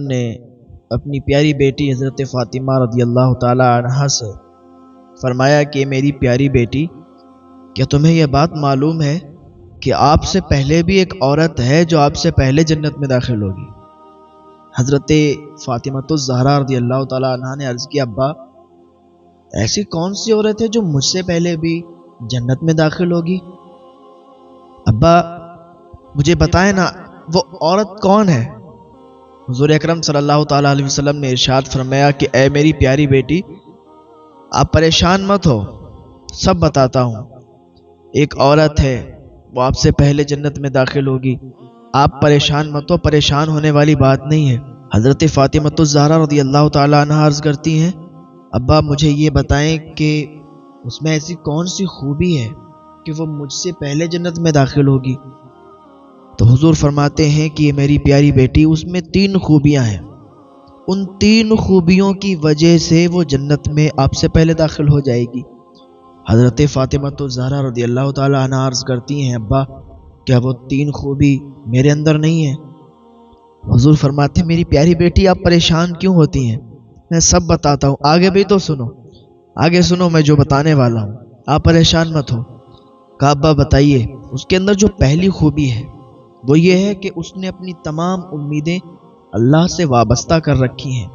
نے اپنی پیاری بیٹی حضرت فاطمہ رضی اللہ تعالی عنہا سے فرمایا کہ میری پیاری بیٹی، کیا تمہیں یہ بات معلوم ہے کہ آپ سے پہلے بھی ایک عورت ہے جو آپ سے پہلے جنت میں داخل ہوگی؟ حضرت فاطمہ الزہرا رضی اللہ تعالی عنہا نے عرض کیا، ابا ایسی کون سی عورت ہے جو مجھ سے پہلے بھی جنت میں داخل ہوگی؟ ابا مجھے بتائیں نا، وہ عورت کون ہے؟ حضور اکرم صلی اللہ تعالی علیہ وسلم نے ارشاد فرمایا کہ اے میری پیاری بیٹی، آپ پریشان مت ہو، سب بتاتا ہوں۔ ایک عورت ہے، وہ آپ سے پہلے جنت میں داخل ہوگی، آپ پریشان مت ہو، پریشان ہونے والی بات نہیں ہے۔ حضرت فاطمہ الزہرا رضی اللہ تعالی عنہا عرض کرتی ہیں، ابا مجھے یہ بتائیں کہ اس میں ایسی کون سی خوبی ہے کہ وہ مجھ سے پہلے جنت میں داخل ہوگی؟ تو حضور فرماتے ہیں کہ یہ میری پیاری بیٹی، اس میں 3 خوبیاں ہیں، ان 3 خوبیوں کی وجہ سے وہ جنت میں آپ سے پہلے داخل ہو جائے گی۔ حضرت فاطمہ الزہرا رضی اللہ تعالی عنہا عرض کرتی ہیں، ابا کیا وہ 3 خوبی میرے اندر نہیں ہیں؟ حضور فرماتے ہیں، میری پیاری بیٹی آپ پریشان کیوں ہوتی ہیں؟ میں سب بتاتا ہوں، آگے بھی تو سنو، آگے سنو میں جو بتانے والا ہوں، آپ پریشان مت ہو۔ کہا ابا بتائیے۔ اس کے اندر جو پہلی خوبی ہے وہ یہ ہے کہ اس نے اپنی تمام امیدیں اللہ سے وابستہ کر رکھی ہیں،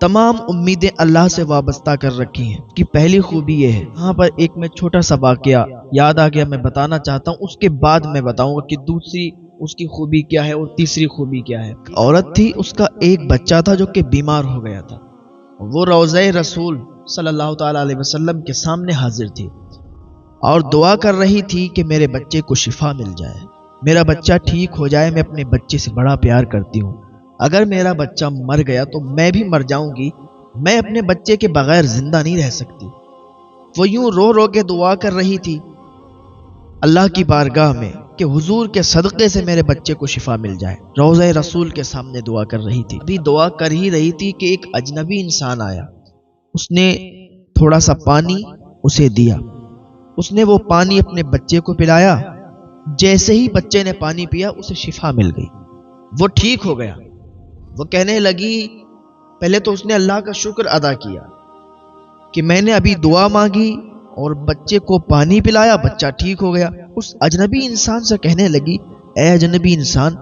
تمام امیدیں اللہ سے وابستہ کر رکھی ہیں۔ اس کی پہلی خوبی یہ ہے۔ یہاں پر ایک میں چھوٹا سا واقعہ یاد آ گیا، میں بتانا چاہتا ہوں، اس کے بعد میں بتاؤں گا کہ دوسری اس کی خوبی کیا ہے اور تیسری خوبی کیا ہے۔ عورت تھی، اس کا ایک بچہ تھا جو کہ بیمار ہو گیا تھا، وہ روضہ رسول صلی اللہ تعالی علیہ وسلم کے سامنے حاضر تھی اور دعا کر رہی تھی کہ میرے بچے کو شفا مل جائے، میرا بچہ ٹھیک ہو جائے، میں اپنے بچے سے بڑا پیار کرتی ہوں، اگر میرا بچہ مر گیا تو میں بھی مر جاؤں گی، میں اپنے بچے کے بغیر زندہ نہیں رہ سکتی۔ وہ یوں رو رو کے دعا کر رہی تھی اللہ کی بارگاہ میں کہ حضور کے صدقے سے میرے بچے کو شفا مل جائے، روضہ رسول کے سامنے دعا کر رہی تھی۔ ابھی دعا کر ہی رہی تھی کہ ایک اجنبی انسان آیا، اس نے تھوڑا سا پانی اسے دیا، اس نے وہ پانی اپنے بچے کو پلایا، جیسے ہی بچے نے پانی پیا اسے شفا مل گئی، وہ ٹھیک ہو گیا۔ وہ کہنے لگی، پہلے تو اس نے اللہ کا شکر ادا کیا کہ میں نے ابھی دعا مانگی اور بچے کو پانی پلایا، بچہ ٹھیک ہو گیا۔ اس اجنبی انسان سے کہنے لگی، اے اجنبی انسان،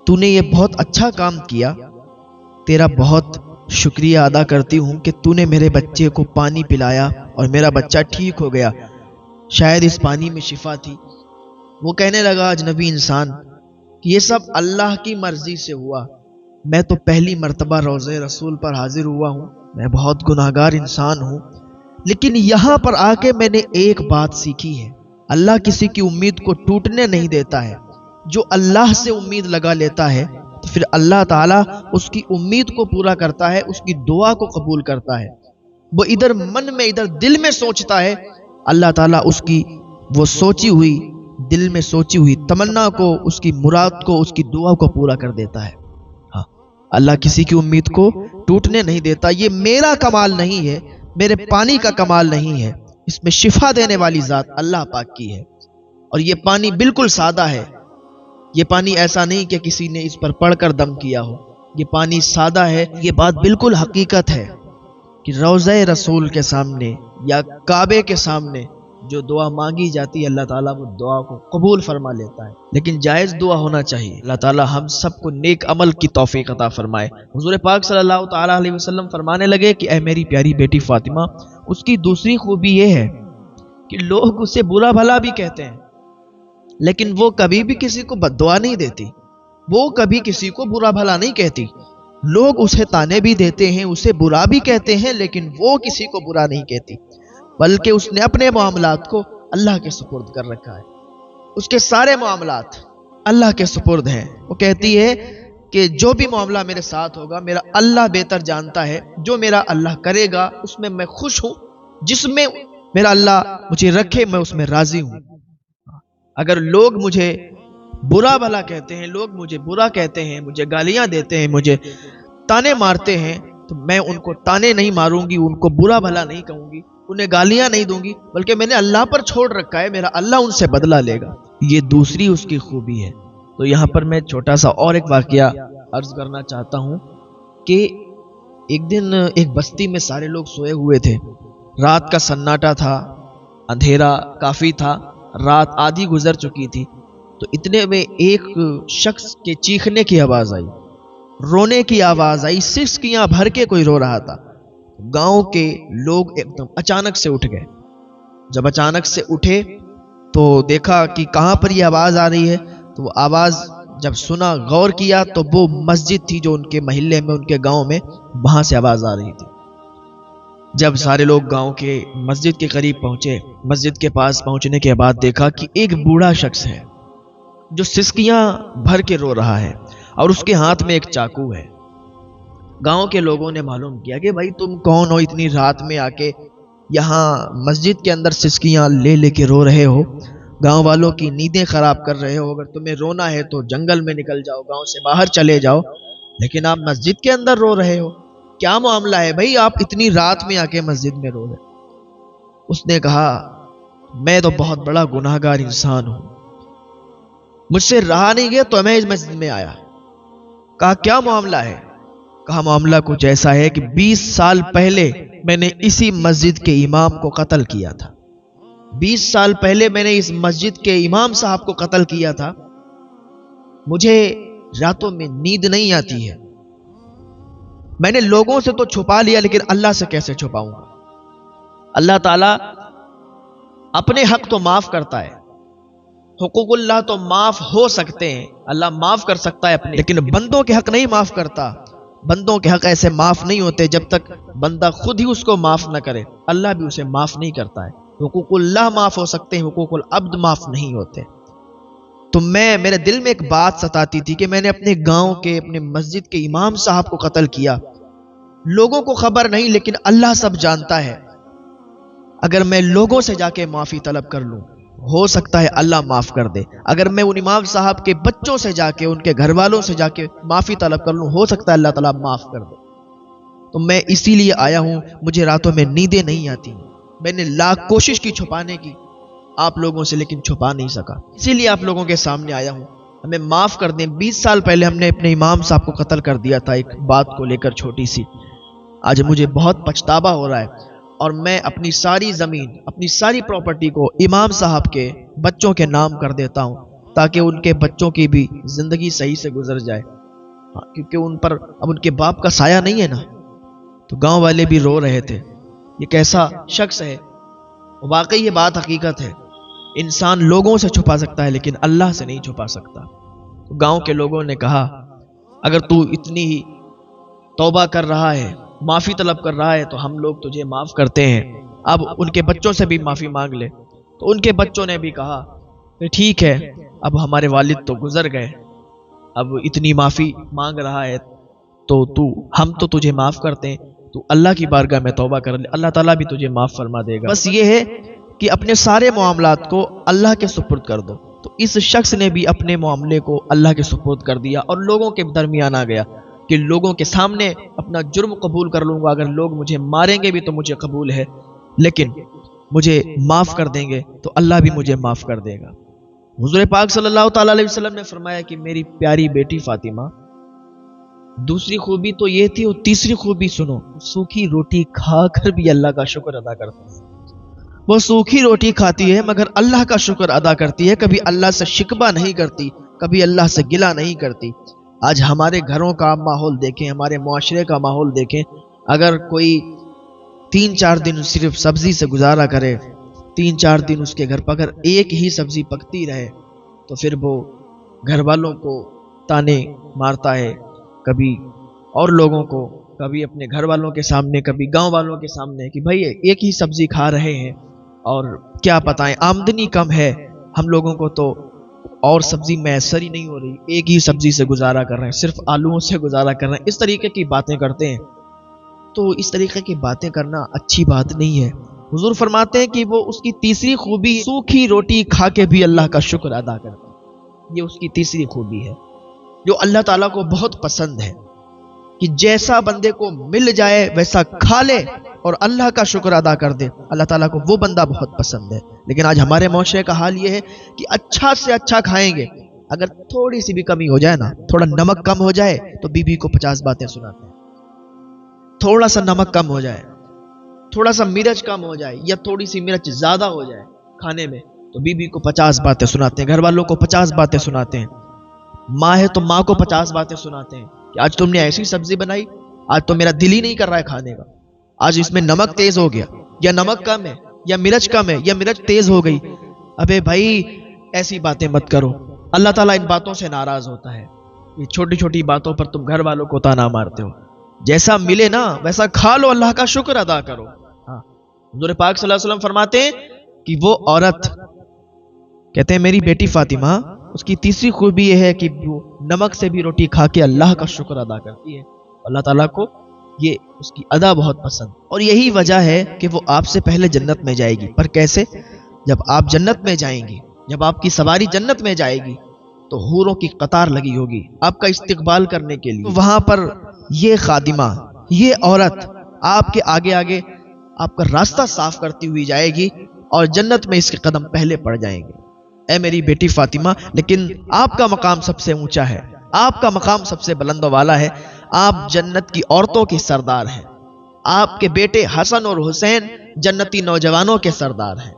تو نے یہ بہت اچھا کام کیا، تیرا بہت شکریہ ادا کرتی ہوں کہ تو نے میرے بچے کو پانی پلایا اور میرا بچہ ٹھیک ہو گیا، شاید اس پانی میں شفا تھی۔ وہ کہنے لگا اجنبی انسان کہ یہ سب اللہ کی مرضی سے ہوا، میں تو پہلی مرتبہ روضہ رسول پر حاضر ہوا ہوں، میں بہت گناہگار انسان ہوں، لیکن یہاں پر آ کے میں نے ایک بات سیکھی ہے، اللہ کسی کی امید کو ٹوٹنے نہیں دیتا ہے، جو اللہ سے امید لگا لیتا ہے تو پھر اللہ تعالیٰ اس کی امید کو پورا کرتا ہے، اس کی دعا کو قبول کرتا ہے۔ وہ ادھر من میں ادھر دل میں سوچتا ہے، اللہ تعالیٰ اس کی وہ سوچی ہوئی دل میں سوچی ہوئی تمنا کو، اس کی مراد کو، اس کی دعا کو پورا کر دیتا ہے۔ ہاں، اللہ کسی کی امید کو ٹوٹنے نہیں دیتا۔ یہ میرا کمال نہیں ہے، میرے پانی کا کمال نہیں ہے، اس میں شفا دینے والی ذات اللہ پاک کی ہے۔ اور یہ پانی بالکل سادہ ہے، یہ پانی ایسا نہیں کہ کسی نے اس پر پڑھ کر دم کیا ہو، یہ پانی سادہ ہے۔ یہ بات بالکل حقیقت ہے کہ روضہ رسول کے سامنے یا کعبے کے سامنے جو دعا مانگی جاتی ہے، اللہ تعالیٰ وہ دعا کو قبول فرما لیتا ہے، لیکن جائز دعا ہونا چاہیے۔ اللہ تعالیٰ ہم سب کو نیک عمل کی توفیق عطا فرمائے۔ حضور پاک صلی اللہ تعالیٰ علیہ وسلم فرمانے لگے کہ اے میری پیاری بیٹی فاطمہ، اس کی دوسری خوبی یہ ہے کہ لوگ اسے برا بھلا بھی کہتے ہیں، لیکن وہ کبھی بھی کسی کو بد دعا نہیں دیتی، وہ کبھی کسی کو برا بھلا نہیں کہتی۔ لوگ اسے تانے بھی دیتے ہیں، اسے برا بھی کہتے ہیں، لیکن وہ کسی کو برا نہیں کہتی، بلکہ اس نے اپنے معاملات کو اللہ کے سپرد کر رکھا ہے، اس کے سارے معاملات اللہ کے سپرد ہیں۔ وہ کہتی ہے کہ جو بھی معاملہ میرے ساتھ ہوگا میرا اللہ بہتر جانتا ہے، جو میرا اللہ کرے گا اس میں میں خوش ہوں، جس میں میرا اللہ مجھے رکھے میں اس میں راضی ہوں۔ اگر لوگ مجھے برا بھلا کہتے ہیں، لوگ مجھے برا کہتے ہیں، مجھے گالیاں دیتے ہیں، مجھے تانے مارتے ہیں، تو میں ان کو تانے نہیں ماروں گی، ان کو برا بھلا نہیں کہوں گی، انہیں گالیاں نہیں دوں گی، بلکہ میں نے اللہ پر چھوڑ رکھا ہے، میرا اللہ ان سے بدلہ لے گا۔ یہ دوسری اس کی خوبی ہے۔ تو یہاں پر میں چھوٹا سا اور ایک واقعہ عرض کرنا چاہتا ہوں کہ ایک دن ایک بستی میں سارے لوگ سوئے ہوئے تھے، رات کا سناٹا تھا، اندھیرا کافی تھا، رات آدھی گزر چکی تھی، تو اتنے میں ایک شخص کے چیخنے کی آواز آئی، رونے کی آواز آئی، سسکیاں بھر کے کوئی رو رہا تھا۔ گاؤں کے لوگ ایک دم اچانک سے اٹھ گئے۔ جب اچانک سے اٹھے تو دیکھا کہ کہاں پر یہ آواز آ رہی ہے، تو وہ آواز جب سنا، غور کیا تو وہ مسجد تھی جو ان کے محلے میں، ان کے گاؤں میں، وہاں سے آواز آ رہی تھی۔ جب سارے لوگ گاؤں کے مسجد کے قریب پہنچے، مسجد کے پاس پہنچنے کے بعد دیکھا کہ ایک بوڑھا شخص ہے جو سسکیاں بھر کے رو رہا ہے اور اس کے ہاتھ میں ایک چاقو ہے۔ گاؤں کے لوگوں نے معلوم کیا کہ بھائی تم کون ہو، اتنی رات میں آ کے یہاں مسجد کے اندر سسکیاں لے لے کے رو رہے ہو، گاؤں والوں کی نیندیں خراب کر رہے ہو، اگر تمہیں رونا ہے تو جنگل میں نکل جاؤ، گاؤں سے باہر چلے جاؤ، لیکن آپ مسجد کے اندر رو رہے ہو، کیا معاملہ ہے بھائی، آپ اتنی رات میں آ کے مسجد میں رو رہے؟ اس نے کہا میں تو بہت بڑا گناہگار انسان ہوں، مجھ سے رہا نہیں گیا تو میں اس مسجد میں آیا۔ کہا کیا معاملہ ہے؟ کہا معاملہ کچھ ایسا ہے کہ 20 سال پہلے میں نے اسی مسجد کے امام کو قتل کیا تھا، 20 سال پہلے میں نے اس مسجد کے امام صاحب کو قتل کیا تھا، مجھے راتوں میں نیند نہیں آتی ہے، میں نے لوگوں سے تو چھپا لیا لیکن اللہ سے کیسے چھپاؤں گا؟ اللہ تعالیٰ اپنے حق تو معاف کرتا ہے، حقوق اللہ تو معاف ہو سکتے ہیں، اللہ معاف کر سکتا ہے اپنے، لیکن بندوں کے حق نہیں معاف کرتا۔ بندوں کے حق ایسے معاف نہیں ہوتے جب تک بندہ خود ہی اس کو معاف نہ کرے، اللہ بھی اسے معاف نہیں کرتا ہے۔ حقوق اللہ معاف ہو سکتے ہیں، حقوق العبد معاف نہیں ہوتے۔ تو میرے دل میں ایک بات ستاتی تھی کہ میں نے اپنے گاؤں کے، اپنے مسجد کے امام صاحب کو قتل کیا، لوگوں کو خبر نہیں لیکن اللہ سب جانتا ہے۔ اگر میں لوگوں سے جا کے معافی طلب کر لوں، ہو سکتا ہے اللہ معاف کر دے، اگر میں ان امام صاحب کے بچوں سے جا کے، ان کے گھر والوں سے جا کے معافی طلب کر لوں، ہو سکتا ہے اللہ تعالیٰ معاف کر دے۔ تو میں اسی لیے آیا ہوں، مجھے راتوں میں نیندیں نہیں آتی، میں نے لاکھ کوشش کی چھپانے کی آپ لوگوں سے لیکن چھپا نہیں سکا، اسی لیے آپ لوگوں کے سامنے آیا ہوں، ہمیں معاف کر دیں۔ 20 سال پہلے ہم نے اپنے امام صاحب کو قتل کر دیا تھا، ایک بات کو لے کر چھوٹی سی، آج مجھے بہت پچھتاوا ہو رہا ہے، اور میں اپنی ساری زمین، اپنی ساری پراپرٹی کو امام صاحب کے بچوں کے نام کر دیتا ہوں تاکہ ان کے بچوں کی بھی زندگی صحیح سے گزر جائے، کیونکہ ان پر اب ان کے باپ کا سایہ نہیں ہے نا۔ تو گاؤں والے بھی رو رہے تھے، یہ کیسا شخص ہے؟ واقعی یہ بات حقیقت ہے، انسان لوگوں سے چھپا سکتا ہے لیکن اللہ سے نہیں چھپا سکتا۔ تو گاؤں کے لوگوں نے کہا اگر تو اتنی ہی توبہ کر رہا ہے، معافی طلب کر رہا ہے تو ہم لوگ تجھے معاف کرتے ہیں، اب ان کے بچوں سے بھی معافی مانگ لے۔ تو ان کے بچوں نے بھی کہا کہ ٹھیک ہے، اب ہمارے والد تو گزر گئے، اب اتنی معافی مانگ رہا ہے تو ہم تو تجھے معاف کرتے ہیں، تو اللہ کی بارگاہ میں توبہ کر لے، اللہ تعالیٰ بھی تجھے معاف فرما دے گا۔ بس یہ ہے کہ اپنے سارے معاملات کو اللہ کے سپرد کر دو۔ تو اس شخص نے بھی اپنے معاملے کو اللہ کے سپرد کر دیا اور لوگوں کے درمیان آ گیا کہ لوگوں کے سامنے اپنا جرم قبول کر لوں گا، اگر لوگ مجھے ماریں گے بھی تو مجھے قبول ہے، لیکن مجھے معاف کر دیں گے تو اللہ بھی مجھے معاف کر دے گا۔ حضور پاک صلی اللہ تعالیٰ علیہ وسلم نے فرمایا کہ میری پیاری بیٹی فاطمہ، دوسری خوبی تو یہ تھی، اور تیسری خوبی سنو، سوکھی روٹی کھا کر بھی اللہ کا شکر ادا کرتی ہے۔ وہ سوکھی روٹی کھاتی ہے مگر اللہ کا شکر ادا کرتی ہے، کبھی اللہ سے شکوہ نہیں کرتی، کبھی اللہ سے گلہ نہیں کرتی۔ آج ہمارے گھروں کا ماحول دیکھیں، ہمارے معاشرے کا ماحول دیکھیں، اگر کوئی 3-4 دن صرف سبزی سے گزارا کرے، 3-4 دن اس کے گھر پر اگر ایک ہی سبزی پکتی رہے تو پھر وہ گھر والوں کو تانے مارتا ہے، کبھی اور لوگوں کو، کبھی اپنے گھر والوں کے سامنے، کبھی گاؤں والوں کے سامنے کہ بھائی ایک ہی سبزی کھا رہے ہیں اور کیا بتائیں آمدنی کم ہے، ہم لوگوں کو تو اور سبزی میسر ہی نہیں ہو رہی، ایک ہی سبزی سے گزارا کر رہے ہیں، صرف آلوؤں سے گزارا کر رہے ہیں، اس طریقے کی باتیں کرتے ہیں۔ تو اس طریقے کی باتیں کرنا اچھی بات نہیں ہے۔ حضور فرماتے ہیں کہ وہ اس کی تیسری خوبی سوکھی روٹی کھا کے بھی اللہ کا شکر ادا کرتا ہے، یہ اس کی تیسری خوبی ہے جو اللہ تعالیٰ کو بہت پسند ہے، کہ جیسا بندے کو مل جائے ویسا کھا لے اور اللہ کا شکر ادا کر دے، اللہ تعالیٰ کو وہ بندہ بہت پسند ہے۔ لیکن آج ہمارے معاشرے کا حال یہ ہے کہ اچھا سے اچھا کھائیں گے، اگر تھوڑی سی بھی کمی ہو جائے نا، تھوڑا نمک کم ہو جائے تو بیوی کو 50 باتیں سناتے ہیں. تھوڑا سا نمک کم ہو جائے، تھوڑا سا مرچ کم ہو جائے، یا تھوڑی سی مرچ زیادہ ہو جائے کھانے میں، تو بیوی کو 50 باتیں سناتے ہیں، گھر والوں کو 50 باتیں سناتے ہیں. ماں ہے تو ماں کو 50 باتیں سناتے ہیں کہ آج تم نے ایسی سبزی بنائی، آج تو میرا دل ہی نہیں کر رہا ہے کھانے کا، آج اس میں نمک تیز ہو گیا، یا نمک کم ہے، یا مرچ کم ہے، یا مرچ تیز ہو گئی. ابے بھائی ایسی باتیں مت کرو، اللہ تعالیٰ ان باتوں سے ناراض ہوتا ہے. یہ چھوٹی چھوٹی باتوں پر تم گھر والوں کو تانا مارتے ہو. جیسا ملے نا ویسا کھا لو، اللہ کا شکر ادا کرو. ہاں، حضور پاک صلی اللہ علیہ وسلم فرماتے ہیں کہ وہ عورت، کہتے ہیں میری بیٹی فاطمہ، اس کی تیسری خوبی یہ ہے کہ وہ نمک سے بھی روٹی کھا کے اللہ کا شکر ادا کرتی ہے. اللہ تعالیٰ کو یہ اس کی ادا بہت پسند، اور یہی وجہ ہے کہ وہ آپ سے پہلے جنت میں جائے گی. پر کیسے؟ جب آپ جنت میں جائیں گی، جب آپ کی سواری جنت میں جائے گی تو حوروں کی قطار لگی ہوگی آپ کا استقبال کرنے کے لیے. وہاں پر یہ خادمہ، یہ عورت آپ کے آگے آگے آپ کا راستہ صاف کرتی ہوئی جائے گی، اور جنت میں اس کے قدم پہلے پڑ جائیں گے. اے میری بیٹی فاطمہ، لیکن آپ کا مقام سب سے اونچا ہے، آپ کا مقام سب سے بلند و والا ہے. آپ جنت کی عورتوں کے سردار ہیں، آپ کے بیٹے حسن اور حسین جنتی نوجوانوں کے سردار ہیں.